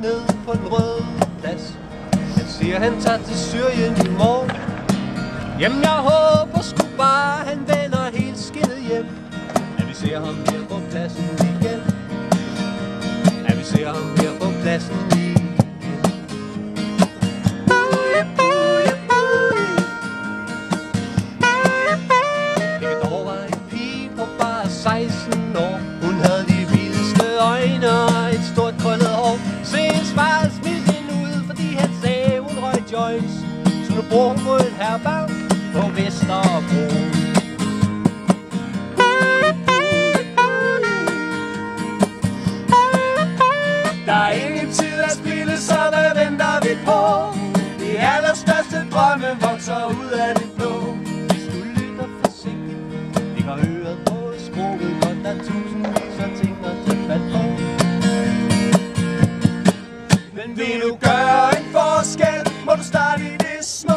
ned på den røde plads. Han siger, han tager til Syrien i morgen. Jamen jeg håber sgu bare, han vender helt skindet hjem. At vi ser ham her på pladsen igen. At vi ser ham her på pladsen igen. Det var en pige på bare 16 år. Hun havde de vildeste øjne og et stort krøllet hår. Så hendes far smilte hende ud, fordi han sagde, hun røg joints. Så nu bor hun på et herberg på Vesterbro. Der er ingen tid at spille, så hvad venter vi på? De allerstørste drømme vokser ud af det blå. Hvis du lytter forsigtigt, ligger øret på skroget godt. Der er tusindvis af ting at tage fat på. Men vil du gøre en forskel, må du starte i det små.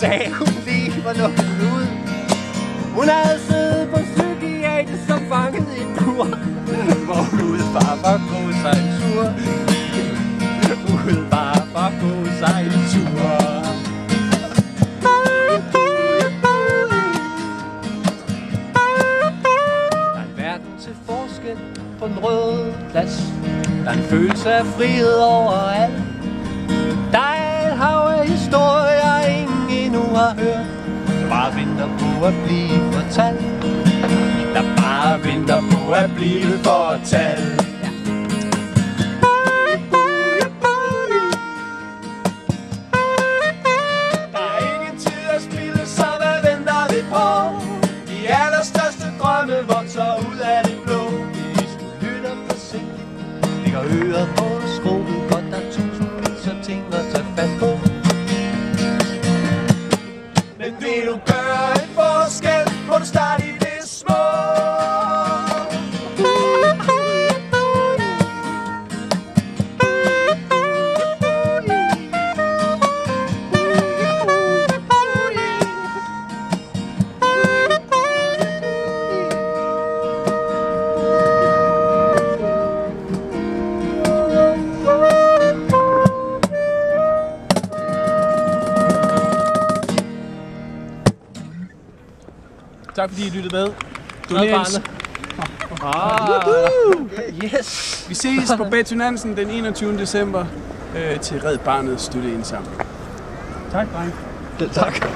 Sagde hun lige var lukket ud. Hun havde siddet på psykiater som fanget i en bur. Hvor hun udefra var gå sig en tur. Udefra var gå sig en tur. Der er en verden til forskel på den røde plads. Der er en følelse af frihed overalt. Der er et hav af historier, ingen endnu har hørt. Der bare venter på at blive fortalt. Der bare venter på at blive fortalt. Der er ingen tid at spille, så hvad venter vi på? De allerstørste drømme vokser ud af det blå. Hvis du lytter forsigtigt, ligger øret på skroget godt. Der er tusindvis af ting at tage fat på. Men vil du gøre en forskel, må du starte i det små. Tak fordi I lyttede med. Yes! Vi ses på Betty Nansen den 21. december til Red Barnets støtteindsamling. Tak, dreng. Tak.